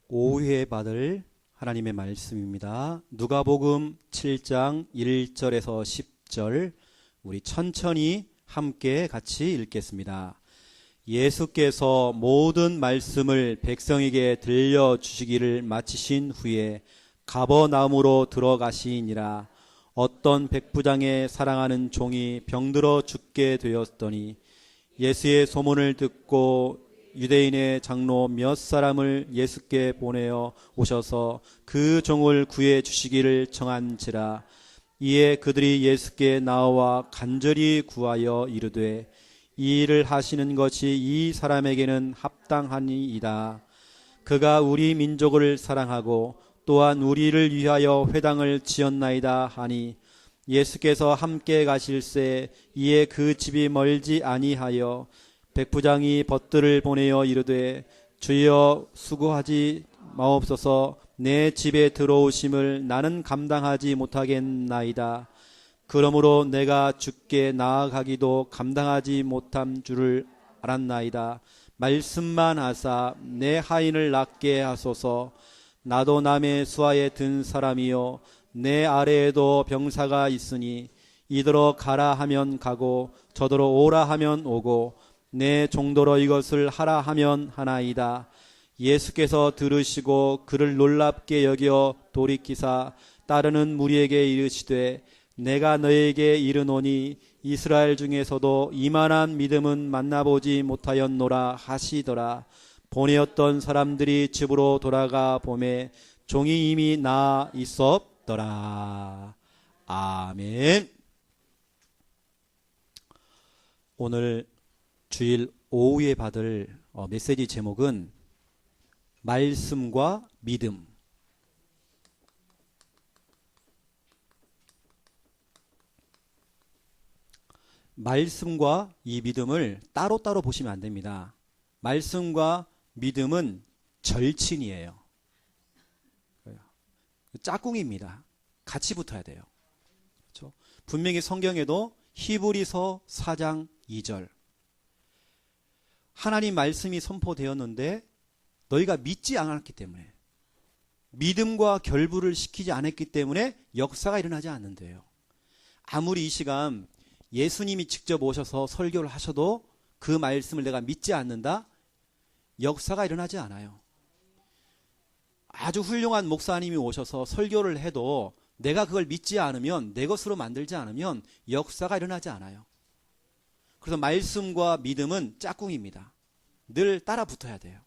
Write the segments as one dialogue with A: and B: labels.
A: 오후에 받을 하나님의 말씀입니다. 누가복음 7장 1절에서 10절 우리 천천히 함께 같이 읽겠습니다. 예수께서 모든 말씀을 백성에게 들려주시기를 마치신 후에 가버나움으로 들어가시니라. 어떤 백부장의 사랑하는 종이 병들어 죽게 되었더니 예수의 소문을 듣고 유대인의 장로 몇 사람을 예수께 보내어 오셔서 그 종을 구해 주시기를 청한지라. 이에 그들이 예수께 나와 간절히 구하여 이르되 이 일을 하시는 것이 이 사람에게는 합당하니이다. 그가 우리 민족을 사랑하고 또한 우리를 위하여 회당을 지었나이다 하니 예수께서 함께 가실새 이에 그 집이 멀지 아니하여 백부장이 벗들을 보내어 이르되 주여 수고하지 마옵소서. 내 집에 들어오심을 나는 감당하지 못하겠나이다. 그러므로 내가 주께 나아가기도 감당하지 못한 줄을 알았나이다. 말씀만 하사 내 하인을 낫게 하소서. 나도 남의 수하에 든 사람이요 내 아래에도 병사가 있으니 이더러 가라 하면 가고 저더러 오라 하면 오고 내 종도로 이것을 하라 하면 하나이다. 예수께서 들으시고 그를 놀랍게 여겨 돌이키사 따르는 무리에게 이르시되 내가 너에게 이르노니 이스라엘 중에서도 이만한 믿음은 만나보지 못하였노라 하시더라. 보내었던 사람들이 집으로 돌아가 보매 종이 이미 나아 있었더라. 아멘. 오늘 주일 오후에 받을 메시지 제목은 말씀과 믿음. 말씀과 이 믿음을 따로따로 보시면 안 됩니다. 말씀과 믿음은 절친이에요. 짝꿍입니다. 같이 붙어야 돼요. 그렇죠? 분명히 성경에도 히브리서 4장 2절 하나님 말씀이 선포되었는데 너희가 믿지 않았기 때문에 믿음과 결부를 시키지 않았기 때문에 역사가 일어나지 않는데요. 아무리 이 시간 예수님이 직접 오셔서 설교를 하셔도 그 말씀을 내가 믿지 않는다? 역사가 일어나지 않아요. 아주 훌륭한 목사님이 오셔서 설교를 해도 내가 그걸 믿지 않으면, 내 것으로 만들지 않으면 역사가 일어나지 않아요. 그래서 말씀과 믿음은 짝꿍입니다. 늘 따라 붙어야 돼요.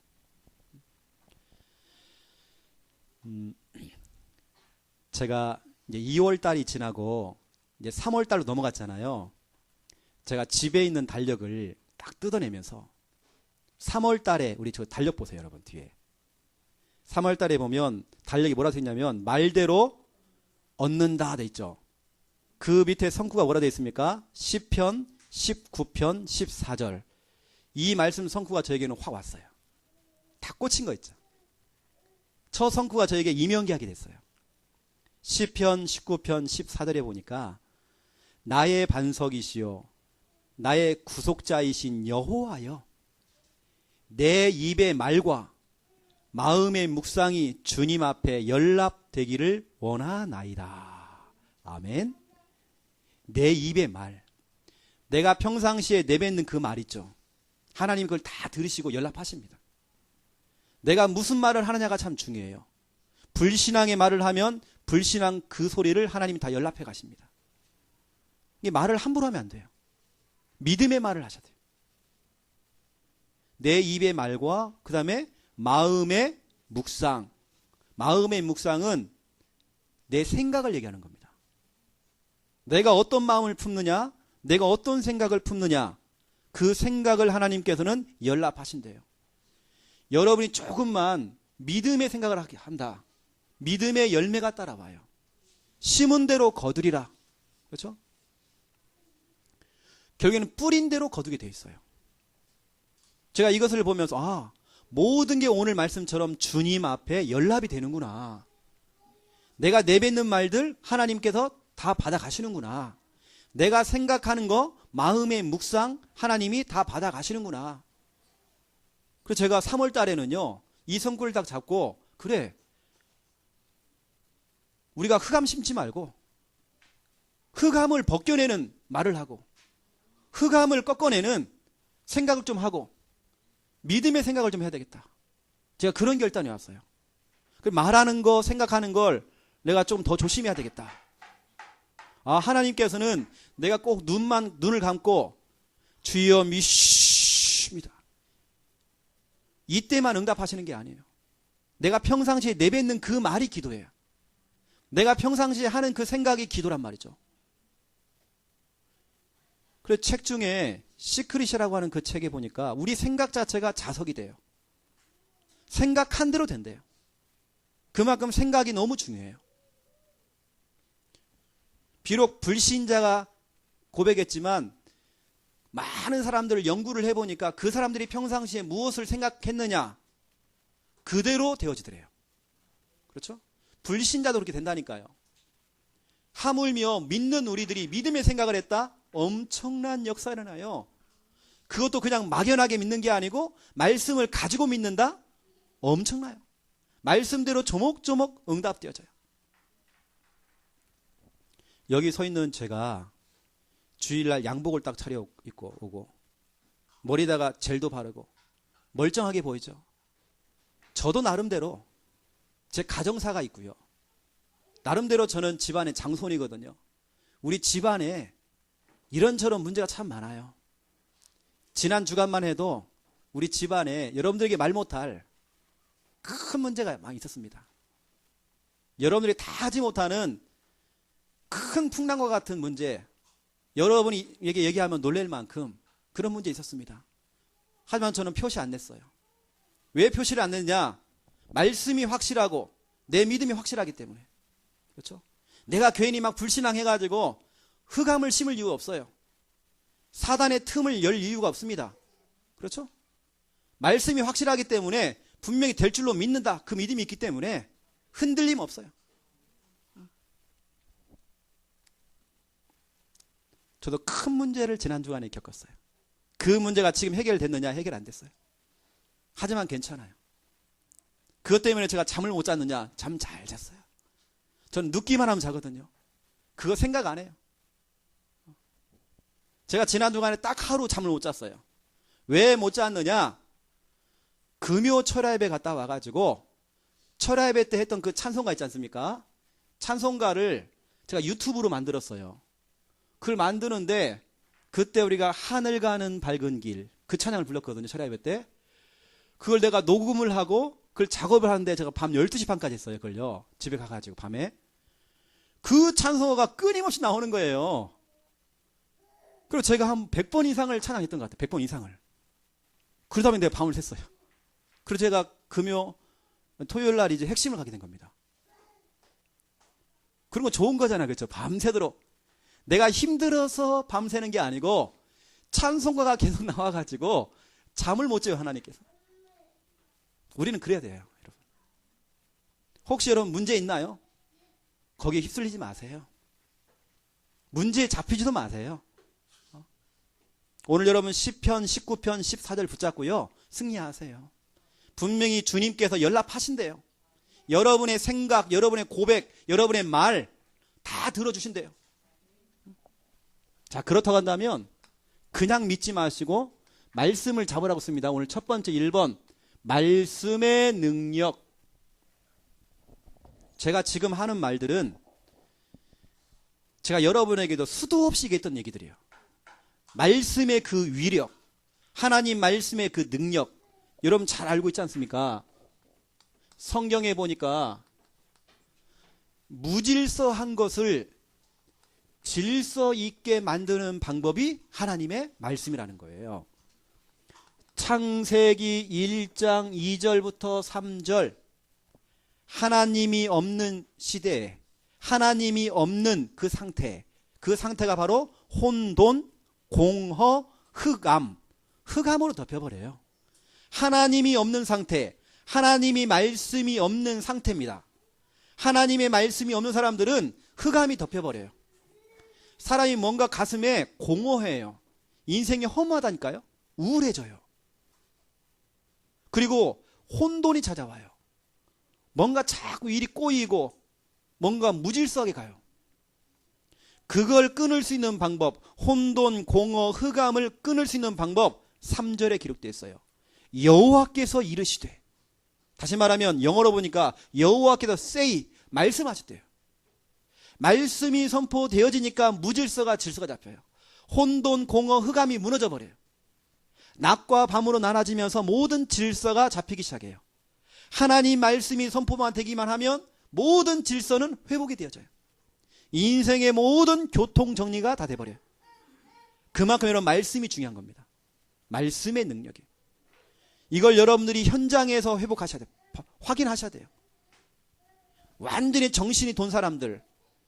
A: 제가 이제 2월 달이 지나고 이제 3월 달로 넘어갔잖아요. 제가 집에 있는 달력을 딱 뜯어내면서 3월 달에 우리 저 달력 보세요, 여러분 뒤에. 3월 달에 보면 달력이 뭐라 돼 있냐면 말대로 얻는다 돼 있죠. 그 밑에 성구가 뭐라 돼 있습니까? 시편 19편 14절. 이 말씀 성구가 저에게는 확 왔어요. 다 꽂힌 거 있죠. 첫 성구가 저에게 이명기하게 됐어요. 시편 19편 14절에 보니까 나의 반석이시요 나의 구속자이신 여호와여 내 입의 말과 마음의 묵상이 주님 앞에 연락되기를 원하나이다. 아멘. 내 입의 말, 내가 평상시에 내뱉는 그 말 있죠. 하나님 그걸 다 들으시고 연락하십니다. 내가 무슨 말을 하느냐가 참 중요해요. 불신앙의 말을 하면 불신앙 그 소리를 하나님이 다 연락해 가십니다. 이 말을 함부로 하면 안 돼요. 믿음의 말을 하셔야 돼요. 내 입의 말과 그 다음에 마음의 묵상. 마음의 묵상은 내 생각을 얘기하는 겁니다. 내가 어떤 마음을 품느냐, 내가 어떤 생각을 품느냐, 그 생각을 하나님께서는 연락하신대요. 여러분이 조금만 믿음의 생각을 한다. 믿음의 열매가 따라와요. 심은 대로 거두리라. 그렇죠? 결국에는 뿌린 대로 거두게 돼 있어요. 제가 이것을 보면서 모든 게 오늘 말씀처럼 주님 앞에 연락이 되는구나. 내가 내뱉는 말들 하나님께서 다 받아가시는구나. 내가 생각하는 거 마음의 묵상 하나님이 다 받아가시는구나. 그래서 제가 3월 달에는요 이 성구를 딱 잡고 그래. 우리가 흑암 심지 말고 흑암을 벗겨내는 말을 하고 흑암을 꺾어내는 생각을 좀 하고 믿음의 생각을 좀 해야 되겠다. 제가 그런 결단이 왔어요. 말하는 거, 생각하는 걸 내가 좀 더 조심해야 되겠다. 하나님께서는 내가 꼭 눈을 감고 주여 미십니다. 이때만 응답하시는 게 아니에요. 내가 평상시에 내뱉는 그 말이 기도예요. 내가 평상시에 하는 그 생각이 기도란 말이죠. 그래서 책 중에 시크릿이라고 하는 그 책에 보니까 우리 생각 자체가 자석이 돼요. 생각한 대로 된대요. 그만큼 생각이 너무 중요해요. 비록 불신자가 고백했지만 많은 사람들을 연구를 해보니까 그 사람들이 평상시에 무엇을 생각했느냐 그대로 되어지더래요. 그렇죠? 불신자도 그렇게 된다니까요. 하물며 믿는 우리들이 믿음의 생각을 했다? 엄청난 역사가 일어나요. 그것도 그냥 막연하게 믿는 게 아니고 말씀을 가지고 믿는다? 엄청나요. 말씀대로 조목조목 응답되어져요. 여기 서 있는 제가 주일날 양복을 딱 차려 입고 오고 머리다가 젤도 바르고 멀쩡하게 보이죠. 저도 나름대로 제 가정사가 있고요. 나름대로 저는 집안의 장손이거든요. 우리 집안에 이런저런 문제가 참 많아요. 지난 주간만 해도 우리 집안에 여러분들에게 말 못할 큰 문제가 많이 있었습니다. 여러분들이 다 하지 못하는 큰 풍랑과 같은 문제, 여러분이 얘기하면 놀랄 만큼 그런 문제 있었습니다. 하지만 저는 표시 안 냈어요. 왜 표시를 안 냈냐? 말씀이 확실하고 내 믿음이 확실하기 때문에. 그렇죠? 내가 괜히 막 불신앙해가지고 흑암을 심을 이유가 없어요. 사단의 틈을 열 이유가 없습니다. 그렇죠? 말씀이 확실하기 때문에 분명히 될 줄로 믿는다. 그 믿음이 있기 때문에 흔들림 없어요. 저도 큰 문제를 지난 주간에 겪었어요. 그 문제가 지금 해결됐느냐? 해결 안 됐어요. 하지만 괜찮아요. 그것 때문에 제가 잠을 못 잤느냐? 잠 잘 잤어요. 저는 눕기만 하면 자거든요. 그거 생각 안 해요. 제가 지난 주간에 딱 하루 잠을 못 잤어요. 왜 못 잤느냐? 금요 철야예배 갔다 와가지고 철야예배 때 했던 그 찬송가 있지 않습니까? 찬송가를 제가 유튜브로 만들었어요. 그걸 만드는데 그때 우리가 하늘 가는 밝은 길 그 찬양을 불렀거든요. 철야예배 때. 그걸 내가 녹음을 하고 그걸 작업을 하는데 제가 밤 12시 반까지 했어요. 그걸요. 집에 가가지고 밤에. 그 찬송가가 끊임없이 나오는 거예요. 그리고 제가 한 100번 이상을 찬양했던 것 같아요. 100번 이상을. 그러다 보니 내가 밤을 샜어요. 그래서 제가 금요 토요일 날 이제 핵심을 가게 된 겁니다. 그런 거 좋은 거잖아요. 그렇죠? 밤새도록. 내가 힘들어서 밤새는 게 아니고 찬송가가 계속 나와가지고 잠을 못 자요. 하나님께서. 우리는 그래야 돼요. 여러분. 혹시 여러분 문제 있나요? 거기에 휩쓸리지 마세요. 문제에 잡히지도 마세요. 오늘 여러분 10편, 19편, 14절 붙잡고요. 승리하세요. 분명히 주님께서 연락하신대요. 여러분의 생각, 여러분의 고백, 여러분의 말 다 들어주신대요. 자, 그렇다고 한다면 그냥 믿지 마시고 말씀을 잡으라고 씁니다. 오늘 첫 번째 1번 말씀의 능력. 제가 지금 하는 말들은 제가 여러분에게도 수도 없이 얘기했던 얘기들이에요. 말씀의 그 위력, 하나님 말씀의 그 능력, 여러분 잘 알고 있지 않습니까? 성경에 보니까 무질서한 것을 질서 있게 만드는 방법이 하나님의 말씀이라는 거예요. 창세기 1장 2절부터 3절, 하나님이 없는 시대에 하나님이 없는 그 상태, 그 상태가 바로 혼돈, 공허, 흑암, 흑암으로 덮여버려요. 하나님이 없는 상태, 하나님이 말씀이 없는 상태입니다. 하나님의 말씀이 없는 사람들은 흑암이 덮여버려요. 사람이 뭔가 가슴에 공허해요. 인생이 허무하다니까요. 우울해져요. 그리고 혼돈이 찾아와요. 뭔가 자꾸 일이 꼬이고 뭔가 무질서하게 가요. 그걸 끊을 수 있는 방법, 혼돈, 공허, 흑암을 끊을 수 있는 방법 3절에 기록되어 있어요. 여호와께서 이르시되, 다시 말하면 영어로 보니까 여호와께서 say, 말씀하셨대요. 말씀이 선포되어지니까 무질서가 질서가 잡혀요. 혼돈, 공허, 흑암이 무너져 버려요. 낮과 밤으로 나눠지면서 모든 질서가 잡히기 시작해요. 하나님 말씀이 선포만 되기만 하면 모든 질서는 회복이 되어져요. 인생의 모든 교통 정리가 다 돼버려요. 그만큼 여러분 말씀이 중요한 겁니다. 말씀의 능력이. 이걸 여러분들이 현장에서 회복하셔야 돼요. 확인하셔야 돼요. 완전히 정신이 돈 사람들,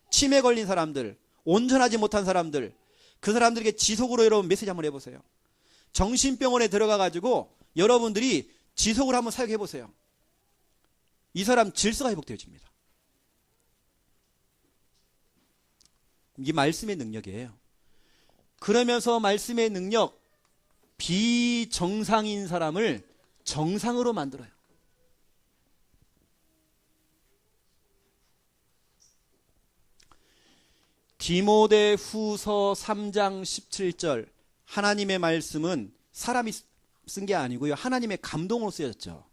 A: 치매 걸린 사람들, 온전하지 못한 사람들, 그 사람들에게 지속으로 여러분 메시지 한번 해보세요. 정신병원에 들어가가지고 여러분들이 지속으로 한번 사역해보세요. 이 사람 질서가 회복되어집니다. 이게 말씀의 능력이에요. 그러면서 말씀의 능력, 비정상인 사람을 정상으로 만들어요. 디모데 후서 3장 17절, 하나님의 말씀은 사람이 쓴 게 아니고요, 하나님의 감동으로 쓰여졌죠.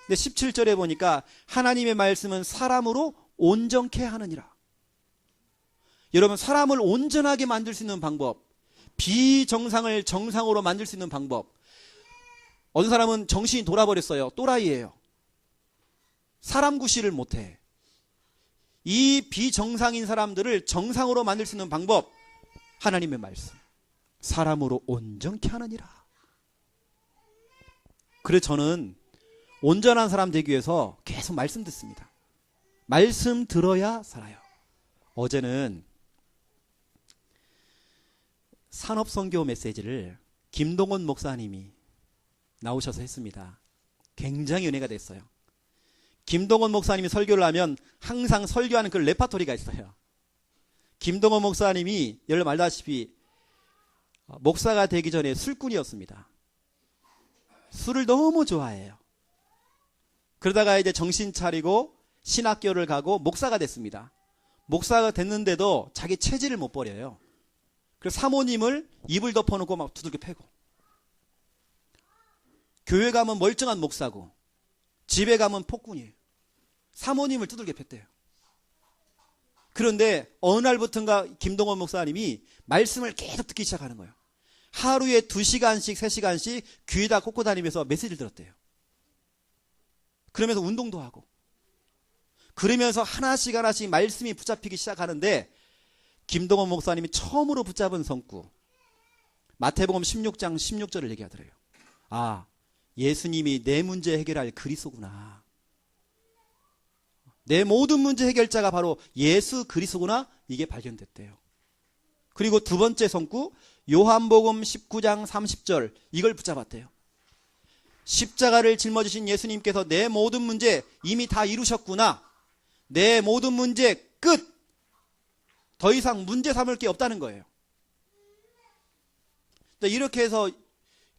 A: 근데 17절에 보니까 하나님의 말씀은 사람으로 온전케 하느니라. 여러분, 사람을 온전하게 만들 수 있는 방법, 비정상을 정상으로 만들 수 있는 방법. 어떤 사람은 정신이 돌아버렸어요. 또라이예요. 사람 구실을 못해. 이 비정상인 사람들을 정상으로 만들 수 있는 방법, 하나님의 말씀, 사람으로 온전케 하느니라. 그래서 저는 온전한 사람 되기 위해서 계속 말씀 듣습니다. 말씀 들어야 살아요. 어제는 산업선교 메시지를 김동원 목사님이 나오셔서 했습니다. 굉장히 은혜가 됐어요. 김동원 목사님이 설교를 하면 항상 설교하는 그 레파토리가 있어요. 김동원 목사님이 여러분 알다시피 목사가 되기 전에 술꾼이었습니다. 술을 너무 좋아해요. 그러다가 이제 정신 차리고 신학교를 가고 목사가 됐습니다. 목사가 됐는데도 자기 체질을 못 버려요. 그래서 사모님을 이불 덮어놓고 막 두들겨 패고, 교회 가면 멀쩡한 목사고 집에 가면 폭군이에요. 사모님을 두들겨 팼대요. 그런데 어느 날부터인가 김동원 목사님이 말씀을 계속 듣기 시작하는 거예요. 하루에 2시간씩 3시간씩 귀에다 꽂고 다니면서 메시지를 들었대요. 그러면서 운동도 하고, 그러면서 하나씩 하나씩 말씀이 붙잡히기 시작하는데, 김동원 목사님이 처음으로 붙잡은 성구, 마태복음 16장 16절을 얘기하더래요. 아, 예수님이 내 문제 해결할 그리스도구나. 내 모든 문제 해결자가 바로 예수 그리스도구나. 이게 발견됐대요. 그리고 두 번째 성구, 요한복음 19장 30절, 이걸 붙잡았대요. 십자가를 짊어지신 예수님께서 내 모든 문제 이미 다 이루셨구나. 내 모든 문제 끝. 더 이상 문제 삼을 게 없다는 거예요. 이렇게 해서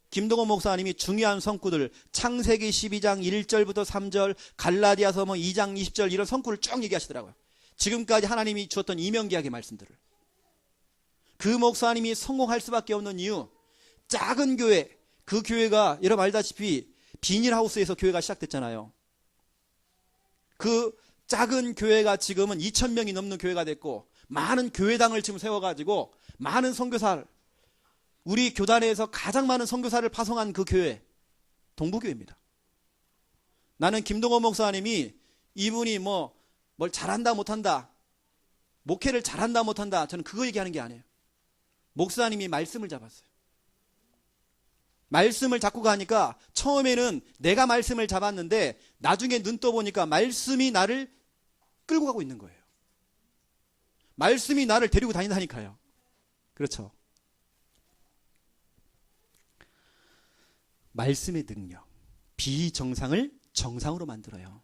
A: 김동원 목사님이 중요한 성구들, 창세기 12장 1절부터 3절, 갈라디아서 2장 20절, 이런 성구를 쭉 얘기하시더라고요. 지금까지 하나님이 주었던 이명계약의 말씀들을. 그 목사님이 성공할 수밖에 없는 이유, 작은 교회, 그 교회가 여러분 알다시피 비닐하우스에서 교회가 시작됐잖아요. 그 작은 교회가 지금은 2,000명이 넘는 교회가 됐고, 많은 교회당을 지금 세워가지고 많은 선교사를, 우리 교단에서 가장 많은 선교사를 파송한 그 교회, 동부교회입니다. 나는 김동원 목사님이 이분이 뭘 잘한다 못한다, 목회를 잘한다 못한다, 저는 그거 얘기하는 게 아니에요. 목사님이 말씀을 잡았어요. 말씀을 잡고 가니까 처음에는 내가 말씀을 잡았는데 나중에 눈 떠보니까 말씀이 나를 끌고 가고 있는 거예요. 말씀이 나를 데리고 다닌다니까요. 그렇죠. 말씀의 능력, 비정상을 정상으로 만들어요.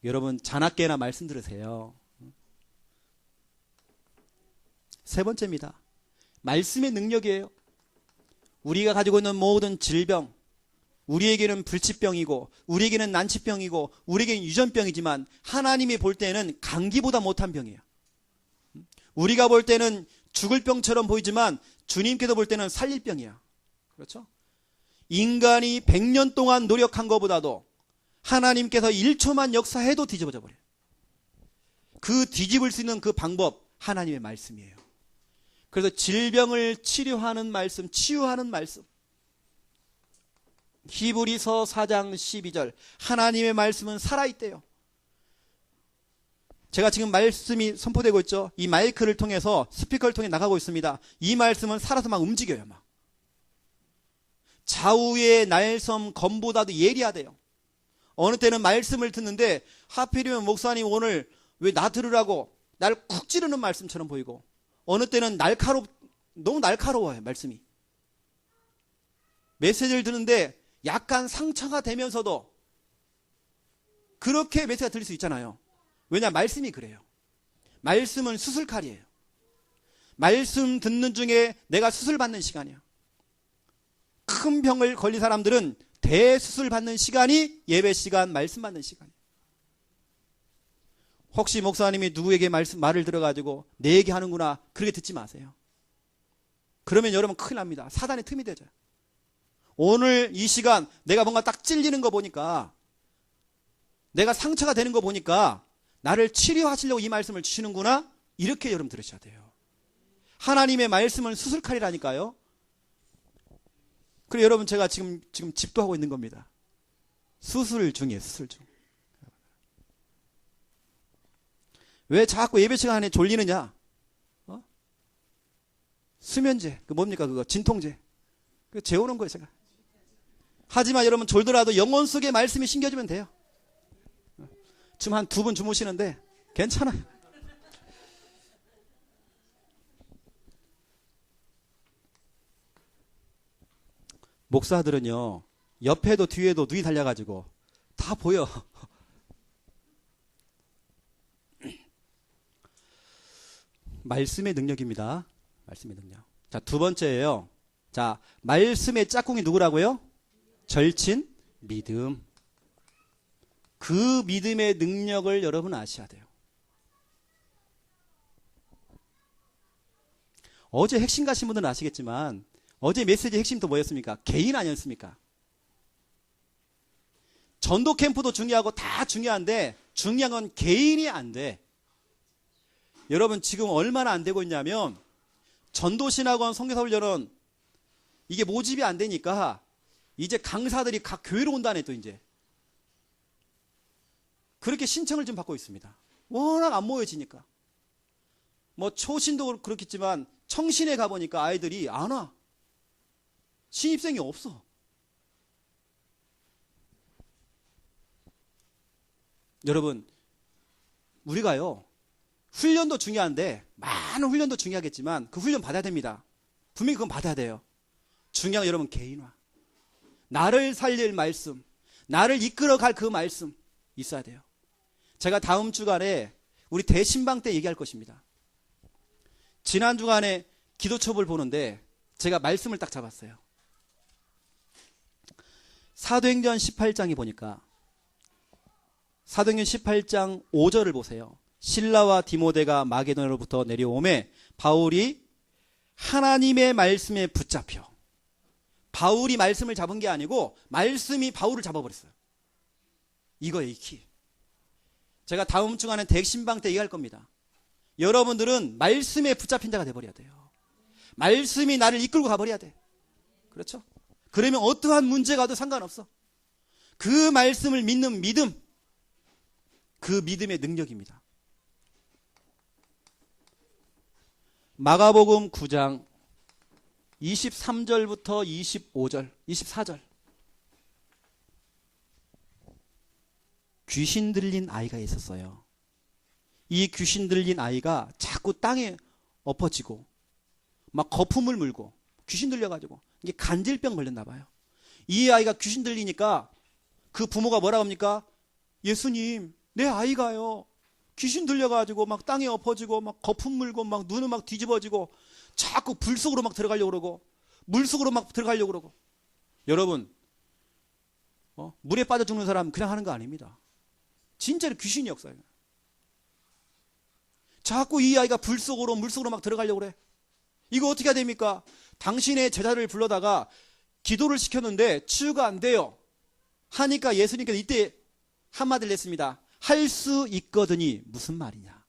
A: 여러분 자나깨나 말씀 들으세요. 세 번째입니다. 말씀의 능력이에요. 우리가 가지고 있는 모든 질병, 우리에게는 불치병이고 우리에게는 난치병이고 우리에게는 유전병이지만 하나님이 볼 때는 감기보다 못한 병이에요. 우리가 볼 때는 죽을 병처럼 보이지만 주님께서 볼 때는 살릴 병이야. 그렇죠? 인간이 100년 동안 노력한 것보다도 하나님께서 1초만 역사해도 뒤집어져 버려요. 그 뒤집을 수 있는 그 방법, 하나님의 말씀이에요. 그래서 질병을 치료하는 말씀, 치유하는 말씀. 히브리서 4장 12절, 하나님의 말씀은 살아있대요. 제가 지금 말씀이 선포되고 있죠. 이 마이크를 통해서, 스피커를 통해 나가고 있습니다. 이 말씀은 살아서 막 움직여요. 막 좌우의 날섬 검보다도 예리하대요. 어느 때는 말씀을 듣는데 하필이면 목사님 오늘 왜 나 들으라고 날 쿡 찌르는 말씀처럼 보이고, 어느 때는 너무 날카로워요. 말씀이. 메시지를 듣는데 약간 상처가 되면서도 그렇게 메시지가 들릴 수 있잖아요. 왜냐, 말씀이 그래요. 말씀은 수술칼이에요. 말씀 듣는 중에 내가 수술 받는 시간이야. 큰 병을 걸린 사람들은 대수술 받는 시간이 예배 시간, 말씀 받는 시간이에요. 혹시 목사님이 누구에게 말을 들어가지고 내 얘기 하는구나 그렇게 듣지 마세요. 그러면 여러분 큰일 납니다. 사단의 틈이 되죠. 오늘 이 시간 내가 뭔가 딱 찔리는 거 보니까, 내가 상처가 되는 거 보니까 나를 치료하시려고 이 말씀을 주시는구나, 이렇게 여러분 들으셔야 돼요. 하나님의 말씀은 수술칼이라니까요. 그리고 여러분 제가 지금 집도하고 있는 겁니다. 수술 중이에요. 수술 중. 왜 자꾸 예배 시간에 졸리느냐? 수면제, 그 뭡니까 그거, 진통제. 그 재우는 거예요 제가. 하지만 여러분 졸더라도 영혼 속에 말씀이 심겨지면 돼요. 지금 한 2분 주무시는데 괜찮아요. 목사들은요, 옆에도 뒤에도 눈이 달려가지고 다 보여. 말씀의 능력입니다. 말씀의 능력. 자, 2번째예요. 자, 말씀의 짝꿍이 누구라고요? 절친 믿음. 그 믿음의 능력을 여러분 아셔야 돼요. 어제 핵심 가신 분들은 아시겠지만 어제 메시지 핵심 또 뭐였습니까? 개인 아니었습니까? 전도 캠프도 중요하고 다 중요한데 중요한 건 개인이 안 돼. 여러분 지금 얼마나 안 되고 있냐면, 전도신학원 선교사훈련은 이게 모집이 안 되니까 이제 강사들이 각 교회로 온다네. 또 이제 그렇게 신청을 좀 받고 있습니다. 워낙 안 모여지니까. 뭐 초신도 그렇겠지만 청신에 가보니까 아이들이 안 와. 신입생이 없어. 여러분 우리가요, 훈련도 중요한데, 많은 훈련도 중요하겠지만 그 훈련 받아야 됩니다. 분명히 그건 받아야 돼요. 중요한 건 여러분 개인화. 나를 살릴 말씀, 나를 이끌어갈 그 말씀 있어야 돼요. 제가 다음 주간에 우리 대신방 때 얘기할 것입니다. 지난 주간에 기도첩을 보는데 제가 말씀을 딱 잡았어요. 사도행전 18장에 보니까, 사도행전 18장 5절을 보세요. 실라와 디모데가 마게도냐로부터 내려오매 바울이 하나님의 말씀에 붙잡혀. 바울이 말씀을 잡은 게 아니고 말씀이 바울을 잡아버렸어요. 이거예요, 이 키. 제가 다음 주간에 대신방 때 얘기할 겁니다. 여러분들은 말씀에 붙잡힌 자가 돼버려야 돼요. 말씀이 나를 이끌고 가버려야 돼. 그렇죠? 그러면 어떠한 문제가 와도 상관없어. 그 말씀을 믿는 믿음, 그 믿음의 능력입니다. 마가복음 9장 23절부터 25절, 24절. 귀신 들린 아이가 있었어요. 이 귀신 들린 아이가 자꾸 땅에 엎어지고 막 거품을 물고, 귀신 들려가지고 이게 간질병 걸렸나 봐요. 이 아이가 귀신 들리니까 그 부모가 뭐라고 합니까? 예수님, 내 아이가요 귀신 들려가지고 막 땅에 엎어지고 막 거품 물고 막 눈은 막 뒤집어지고 자꾸 불 속으로 막 들어가려고 그러고 물 속으로 막 들어가려고 그러고. 여러분, 물에 빠져 죽는 사람 그냥 하는 거 아닙니다. 진짜로 귀신이 역사예요. 자꾸 이 아이가 불 속으로 물 속으로 막 들어가려고 그래. 이거 어떻게 해야 됩니까? 당신의 제자를 불러다가 기도를 시켰는데 치유가 안 돼요. 하니까 예수님께서 이때 한마디를 했습니다. 할 수 있거든이 무슨 말이냐.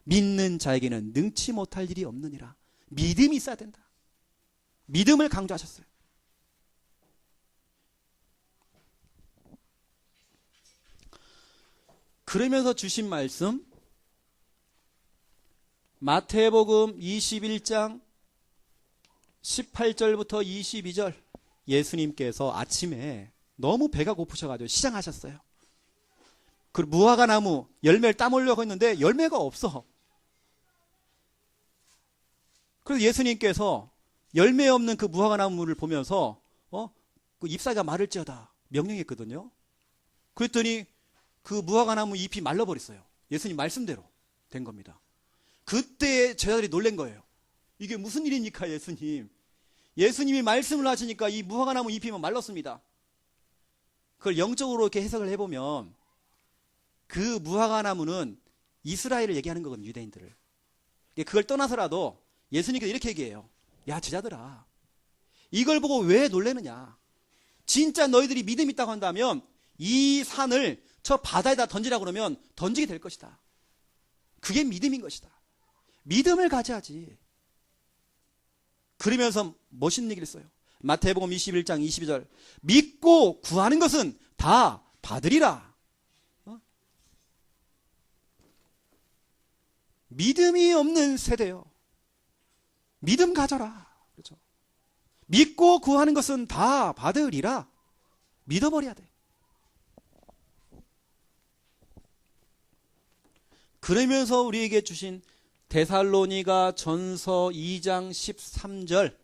A: 믿는 자에게는 능치 못할 일이 없느니라. 믿음이 있어야 된다. 믿음을 강조하셨어요. 그러면서 주신 말씀 마태복음 21장 18절부터 22절 예수님께서 아침에 너무 배가 고프셔가지고 시장하셨어요. 그 무화과 나무 열매를 따먹으려고 했는데 열매가 없어. 그래서 예수님께서 열매 없는 그 무화과 나무를 보면서 그 잎사귀가 마를지어다 명령했거든요. 그랬더니 그 무화과 나무 잎이 말라버렸어요. 예수님 말씀대로 된 겁니다. 그때 제자들이 놀란 거예요. 이게 무슨 일입니까 예수님. 예수님이 말씀을 하시니까 이 무화과 나무 잎이 말랐습니다. 그걸 영적으로 이렇게 해석을 해보면 그 무화과 나무는 이스라엘을 얘기하는 거거든요. 유대인들을. 그걸 떠나서라도 예수님께서 이렇게 얘기해요. 야 제자들아, 이걸 보고 왜 놀라느냐. 진짜 너희들이 믿음 있다고 한다면 이 산을 저 바다에다 던지라고 그러면 던지게 될 것이다. 그게 믿음인 것이다. 믿음을 가져야지. 그러면서 멋있는 얘기를 했어요. 마태복음 21장 22절 믿고 구하는 것은 다 받으리라. 믿음이 없는 세대요. 믿음 가져라. 그렇죠? 믿고 구하는 것은 다 받으리라. 믿어버려야 돼. 그러면서 우리에게 주신 데살로니가 전서 2장 13절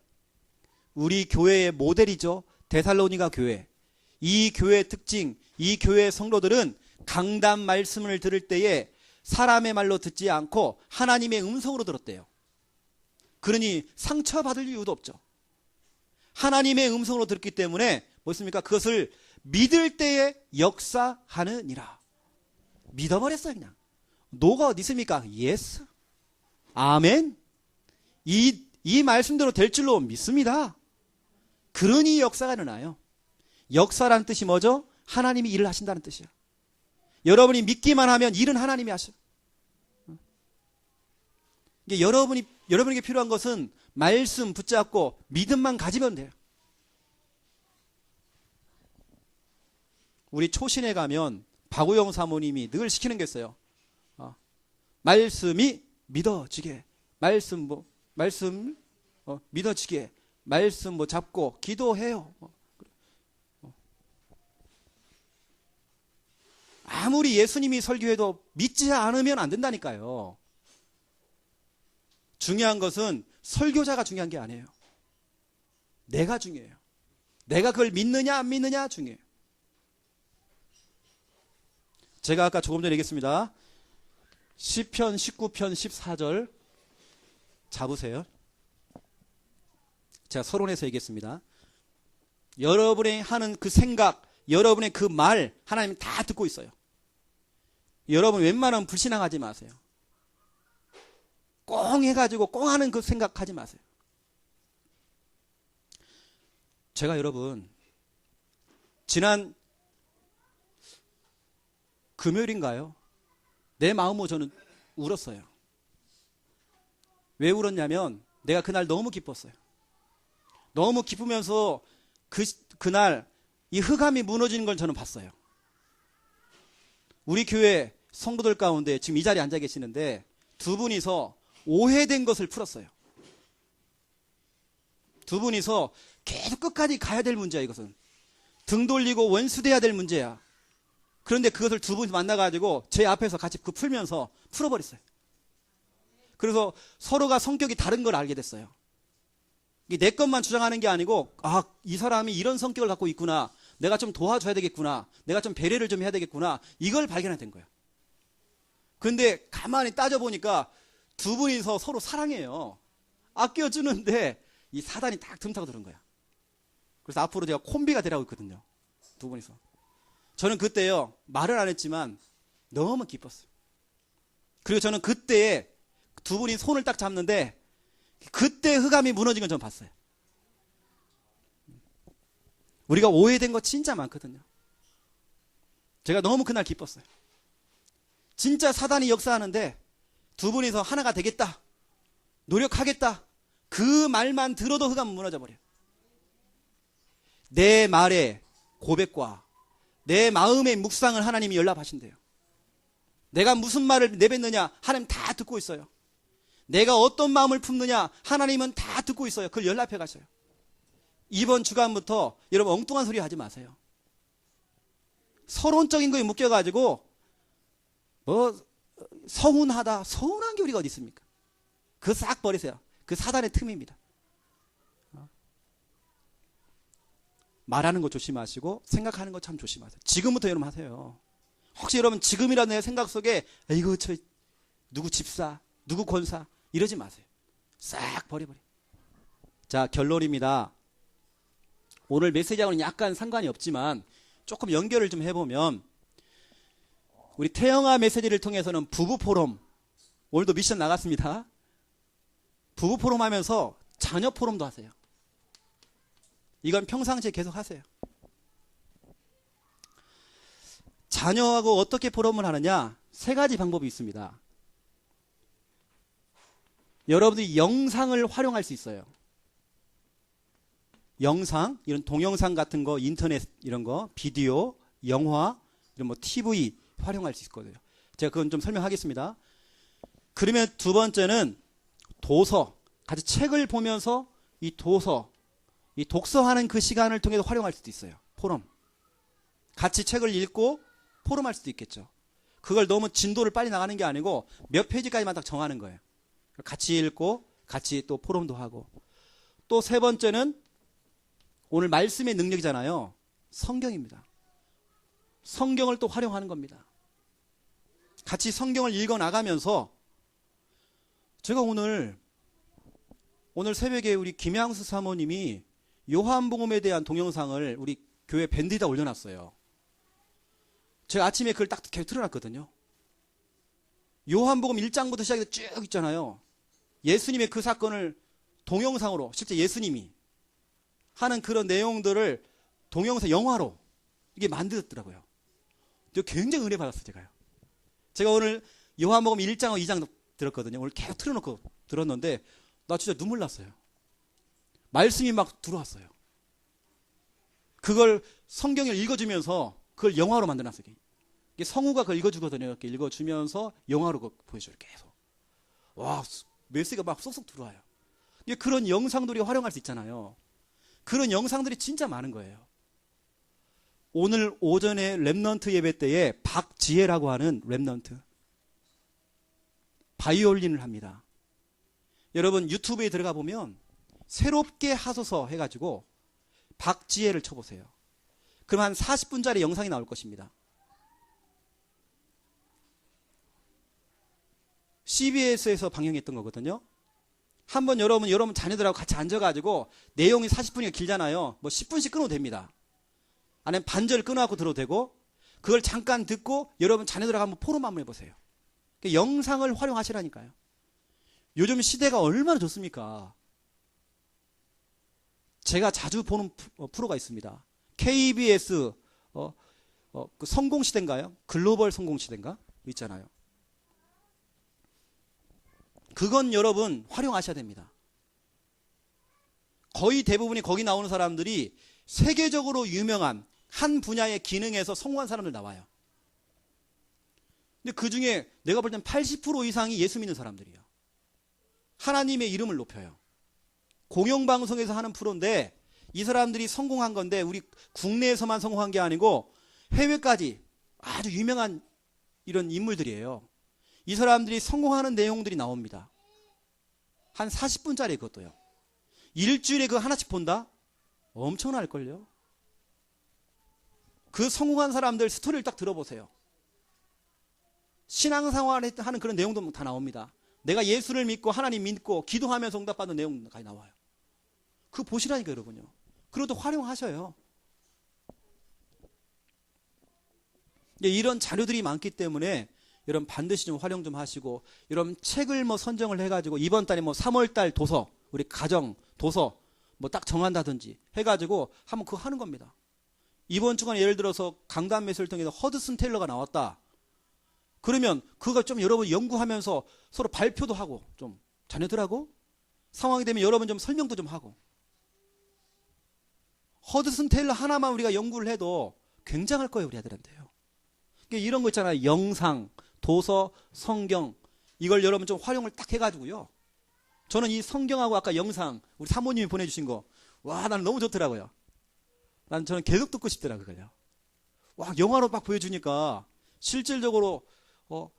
A: 우리 교회의 모델이죠. 데살로니가 교회. 이 교회의 특징, 이 교회의 성도들은 강단 말씀을 들을 때에 사람의 말로 듣지 않고 하나님의 음성으로 들었대요. 그러니 상처받을 이유도 없죠. 하나님의 음성으로 들었기 때문에 뭐습니까? 그것을 믿을 때에 역사하느니라. 믿어버렸어요. 그냥. 노가 어디 있습니까? 예스. 아멘. 이 말씀대로 될 줄로 믿습니다. 그러니 역사가 일어나요. 역사란 뜻이 뭐죠? 하나님이 일을 하신다는 뜻이에요. 여러분이 믿기만 하면 일은 하나님이 하셔. 이게 여러분에게 필요한 것은 말씀 붙잡고 믿음만 가지면 돼요. 우리 초신에 가면 박우영 사모님이 늘 시키는 게 있어요. 말씀이 믿어지게, 말씀 믿어지게, 말씀 잡고 기도해요. 아무리 예수님이 설교해도 믿지 않으면 안 된다니까요. 중요한 것은 설교자가 중요한 게 아니에요. 내가 중요해요. 내가 그걸 믿느냐 안 믿느냐 중요해요. 제가 아까 조금 전에 얘기했습니다. 시편 19편 14절 잡으세요. 제가 서론에서 얘기했습니다. 여러분의 하는 그 생각, 여러분의 그 말 하나님 다 듣고 있어요. 여러분 웬만하면 불신앙하지 마세요. 꽁 해가지고 꽁 하는 그 생각하지 마세요. 제가 여러분 지난 금요일인가요? 내 마음으로 저는 울었어요. 왜 울었냐면 내가 그날 너무 기뻤어요. 너무 기쁘면서 그날 이 흑암이 무너지는 걸 저는 봤어요. 우리 교회 성도들 가운데 지금 이 자리에 앉아 계시는데 두 분이서 오해된 것을 풀었어요. 두 분이서 계속 끝까지 가야 될 문제야. 이것은 등 돌리고 원수돼야 될 문제야. 그런데 그것을 두 분이 만나가지고 제 앞에서 같이 그 풀면서 풀어버렸어요. 그래서 서로가 성격이 다른 걸 알게 됐어요. 이게 내 것만 주장하는 게 아니고 이 사람이 이런 성격을 갖고 있구나. 내가 좀 도와줘야 되겠구나. 내가 좀 배려를 좀 해야 되겠구나. 이걸 발견하게 된 거예요. 그런데 가만히 따져보니까 두 분이서 서로 사랑해요. 아껴주는데 이 사단이 딱 틈타고 들은 거야. 그래서 앞으로 제가 콤비가 되라고 했거든요. 두 분이서. 저는 그때요, 말을 안 했지만 너무 기뻤어요. 그리고 저는 그때 두 분이 손을 딱 잡는데 그때 흑암이 무너진 건 저는 봤어요. 우리가 오해된 거 진짜 많거든요. 제가 너무 그날 기뻤어요. 진짜 사단이 역사하는데 두 분이서 하나가 되겠다, 노력하겠다, 그 말만 들어도 흑암은 무너져 버려요. 내 말의 고백과 내 마음의 묵상을 하나님이 연락하신대요. 내가 무슨 말을 내뱉느냐 하나님 다 듣고 있어요. 내가 어떤 마음을 품느냐 하나님은 다 듣고 있어요. 그걸 연락해 가셔요. 이번 주간부터 여러분 엉뚱한 소리 하지 마세요. 서론적인 거에 묶여가지고 뭐 서운하다, 서운한 게 우리가 어디 있습니까? 그거 싹 버리세요. 그 사단의 틈입니다. 말하는 거 조심하시고 생각하는 거 참 조심하세요. 지금부터 여러분 하세요. 혹시 여러분 지금이라는 내 생각 속에 이거 저 누구 집사, 누구 권사 이러지 마세요. 싹 버려버려. 자, 결론입니다. 오늘 메시지하고는 약간 상관이 없지만 조금 연결을 좀 해보면, 우리 태영아 메시지를 통해서는 부부 포럼, 오늘도 미션 나갔습니다. 부부 포럼 하면서 자녀 포럼도 하세요. 이건 평상시에 계속 하세요. 자녀하고 어떻게 포럼을 하느냐, 세 가지 방법이 있습니다. 여러분들이 영상을 활용할 수 있어요. 영상, 이런 동영상 같은 거, 인터넷 이런 거, 비디오, 영화, 이런 뭐 TV 활용할 수 있거든요. 제가 그건 좀 설명하겠습니다. 그러면 두 번째는 도서, 같이 책을 보면서 이 도서, 이 독서하는 그 시간을 통해서 활용할 수도 있어요. 포럼. 같이 책을 읽고 포럼할 수도 있겠죠. 그걸 너무 진도를 빨리 나가는 게 아니고 몇 페이지까지만 딱 정하는 거예요. 같이 읽고 같이 또 포럼도 하고. 또 세 번째는 오늘 말씀의 능력이잖아요. 성경입니다. 성경을 또 활용하는 겁니다. 같이 성경을 읽어 나가면서, 제가 오늘 새벽에 우리 김양수 사모님이 요한복음에 대한 동영상을 우리 교회 밴드에다 올려놨어요. 제가 아침에 그걸 딱 계속 틀어놨거든요. 요한복음 1장부터 시작해서 쭉 있잖아요. 예수님의 그 사건을 동영상으로, 실제 예수님이 하는 그런 내용들을 동영상, 영화로 이게 만들었더라고요. 굉장히 은혜 받았어요, 제가요. 제가 오늘 요한복음 1장하고 2장 들었거든요. 오늘 계속 틀어놓고 들었는데 나 진짜 눈물 났어요. 말씀이 막 들어왔어요. 그걸 성경을 읽어주면서 그걸 영화로 만들어놨어요. 이게 성우가 그걸 읽어주거든요. 이렇게 읽어주면서 영화로 보여줘요. 계속. 와, 메시지가 막 쏙쏙 들어와요. 이게 그런 영상들이 활용할 수 있잖아요. 그런 영상들이 진짜 많은 거예요. 오늘 오전에 랩넌트 예배 때에 박지혜라고 하는 랩넌트 바이올린을 합니다. 여러분 유튜브에 들어가 보면 새롭게 하소서 해가지고 박지혜를 쳐보세요. 그럼 한 40분짜리 영상이 나올 것입니다. CBS에서 방영했던 거거든요. 한번 여러분 자녀들하고 같이 앉아가지고, 내용이 40분이 길잖아요. 뭐 10분씩 끊어도 됩니다. 아니면 반절 끊어갖고 들어도 되고, 그걸 잠깐 듣고 여러분 자녀들하고 한번 포럼 한번 해보세요. 영상을 활용하시라니까요. 요즘 시대가 얼마나 좋습니까? 제가 자주 보는 프로가 있습니다. KBS 그 성공시대인가요? 글로벌 성공시대인가? 있잖아요. 그건 여러분 활용하셔야 됩니다. 거의 대부분이 거기 나오는 사람들이 세계적으로 유명한 한 분야의 기능에서 성공한 사람들 나와요. 근데 그 중에 내가 볼 땐 80% 이상이 예수 믿는 사람들이에요. 하나님의 이름을 높여요. 공영방송에서 하는 프로인데 이 사람들이 성공한 건데, 우리 국내에서만 성공한 게 아니고 해외까지 아주 유명한 이런 인물들이에요. 이 사람들이 성공하는 내용들이 나옵니다. 한 40분짜리 그것도요. 일주일에 그거 하나씩 본다? 엄청날걸요. 그 성공한 사람들 스토리를 딱 들어보세요. 신앙생활 하는 그런 내용도 다 나옵니다. 내가 예수를 믿고 하나님 믿고 기도하면서 응답받는 내용까지 나와요. 그거 보시라니까 여러분요. 그것도 활용하셔요. 이런 자료들이 많기 때문에 여러분 반드시 좀 활용 좀 하시고, 여러분 책을 뭐 선정을 해가지고 이번 달에 뭐 3월달 도서, 우리 가정 도서 뭐 딱 정한다든지 해가지고 한번 그거 하는 겁니다. 이번 주간 예를 들어서 강단 메시지를 통해서 허드슨 테일러가 나왔다. 그러면 그거 좀 여러분 연구하면서 서로 발표도 하고, 좀 자녀들하고 상황이 되면 여러분 좀 설명도 좀 하고. 허드슨 테일러 하나만 우리가 연구를 해도 굉장할 거예요, 우리 아들한테요. 이런 거 있잖아요. 영상, 도서, 성경, 이걸 여러분 좀 활용을 딱 해가지고요. 저는 이 성경하고 아까 영상 우리 사모님이 보내주신 거, 와, 나는 너무 좋더라고요. 저는 계속 듣고 싶더라고요, 그걸요. 와, 영화로 막 보여주니까 실질적으로 뭐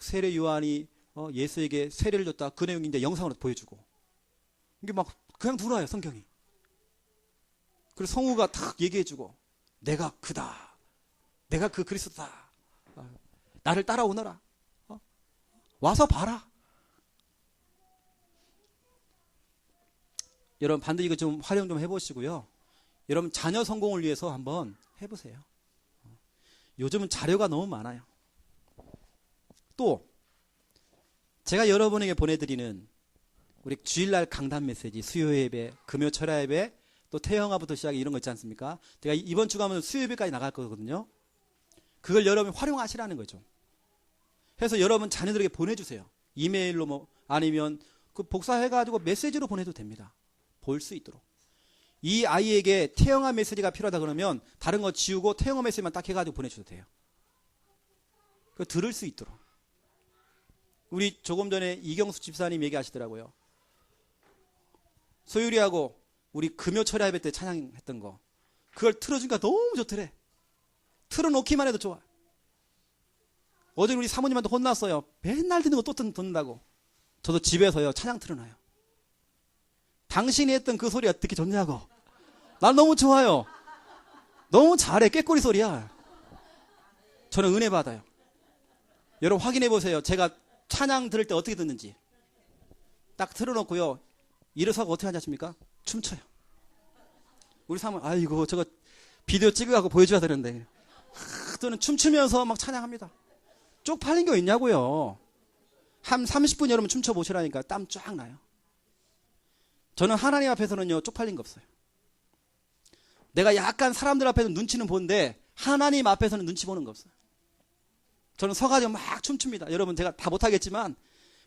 A: 세례 요한이 예수에게 세례를 줬다, 그 내용이 이제 영상으로 보여주고, 이게 막 그냥 들어와요, 성경이. 그리고 성우가 탁 얘기해주고, 내가 그다, 내가 그 그리스도다, 나를 따라오너라, 와서 봐라. 여러분 반드시 이거 좀 활용 좀 해보시고요. 여러분 자녀 성공을 위해서 한번 해보세요. 요즘은 자료가 너무 많아요. 또 제가 여러분에게 보내드리는 우리 주일날 강단 메시지, 수요 예배, 금요 철야 예배, 또 태영아부터 시작해 이런 거 있지 않습니까? 제가 이번 주 가면 수요 예배까지 나갈 거거든요. 그걸 여러분이 활용하시라는 거죠. 해서 여러분 자녀들에게 보내주세요. 이메일로 뭐 아니면 그 복사해가지고 메시지로 보내도 됩니다. 볼 수 있도록. 이 아이에게 태영아 메시지가 필요하다 그러면 다른 거 지우고 태영아 메시지만 딱 해가지고 보내줘도 돼요. 그 들을 수 있도록. 우리 조금 전에 이경수 집사님 얘기하시더라고요. 소율이하고 우리 금요 철야 예배 때 찬양했던 거, 그걸 틀어주니까 너무 좋더래. 틀어놓기만 해도 좋아. 어제 우리 사모님한테 혼났어요. 맨날 듣는 거 또 듣는다고. 저도 집에서요 찬양 틀어놔요. 당신이 했던 그 소리 어떻게 좋냐고. 난 너무 좋아요. 너무 잘해. 꾀꼬리 소리야. 저는 은혜 받아요. 여러분 확인해 보세요. 제가 찬양 들을 때 어떻게 듣는지. 딱 틀어놓고요, 일어서고 어떻게 하지 않습니까? 춤춰요. 우리 사모, 아이고 저거 비디오 찍어갖고 보여줘야 되는데, 저는 춤추면서 막 찬양합니다. 쪽팔린 거 있냐고요. 한 30분 여러분 춤춰보시라니까 땀 쫙 나요. 저는 하나님 앞에서는요 쪽팔린 거 없어요. 내가 약간 사람들 앞에서 눈치는 보는데 하나님 앞에서는 눈치 보는 거 없어요. 저는 서가지고 막 춤춥니다. 여러분 제가 다 못하겠지만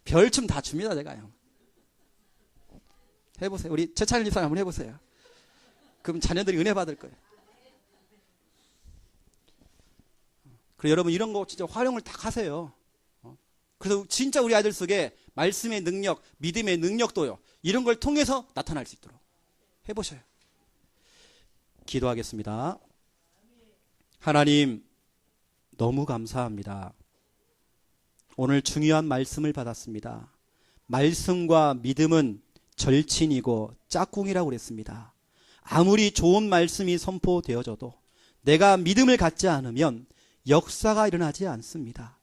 A: 별춤 다 춥니다. 제가요. 해보세요. 우리 최찬일 집사님 한번 해보세요. 그럼 자녀들이 은혜 받을 거예요. 그리고 여러분 이런 거 진짜 활용을 딱 하세요. 그래서 진짜 우리 아이들 속에 말씀의 능력, 믿음의 능력도요, 이런 걸 통해서 나타날 수 있도록 해보셔요. 기도하겠습니다. 하나님 너무 감사합니다. 오늘 중요한 말씀을 받았습니다. 말씀과 믿음은 절친이고 짝꿍이라고 그랬습니다. 아무리 좋은 말씀이 선포되어져도 내가 믿음을 갖지 않으면 역사가 일어나지 않습니다.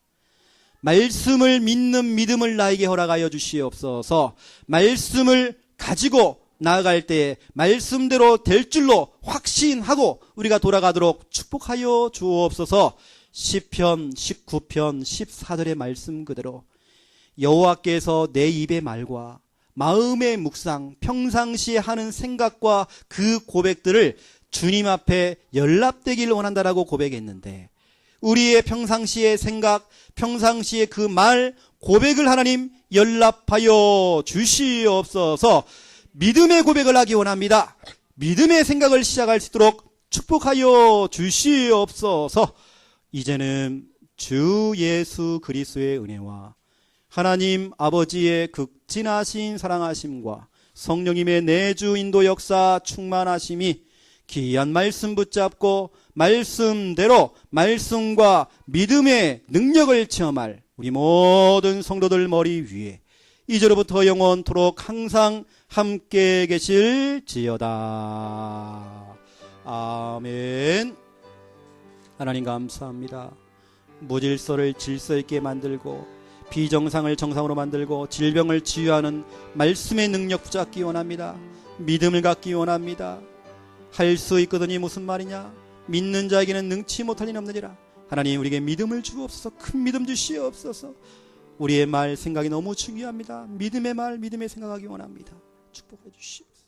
A: 말씀을 믿는 믿음을 나에게 허락하여 주시옵소서. 말씀을 가지고 나아갈 때 말씀대로 될 줄로 확신하고 우리가 돌아가도록 축복하여 주옵소서. 시편 19편 14절의 말씀 그대로 여호와께서 내 입의 말과 마음의 묵상, 평상시에 하는 생각과 그 고백들을 주님 앞에 연락되기를 원한다라고 고백했는데, 우리의 평상시의 생각, 평상시의 그 말, 고백을 하나님 연락하여 주시옵소서. 믿음의 고백을 하기 원합니다. 믿음의 생각을 시작할 수 있도록 축복하여 주시옵소서. 이제는 주 예수 그리스도의 은혜와 하나님 아버지의 극진하신 사랑하심과 성령님의 내주 인도 역사 충만하심이 귀한 말씀 붙잡고 말씀대로 말씀과 믿음의 능력을 체험할 우리 모든 성도들 머리 위에 이제로부터 영원토록 항상 함께 계실지어다. 아멘. 하나님 감사합니다. 무질서를 질서 있게 만들고 비정상을 정상으로 만들고 질병을 치유하는 말씀의 능력 붙잡기 원합니다. 믿음을 갖기 원합니다. 할 수 있거든이 무슨 말이냐? 믿는 자에게는 능치 못할 일 없느니라. 하나님 우리에게 믿음을 주옵소서. 큰 믿음 주시옵소서. 우리의 말 생각이 너무 중요합니다. 믿음의 말, 믿음의 생각하기 원합니다. 축복해 주시옵소서.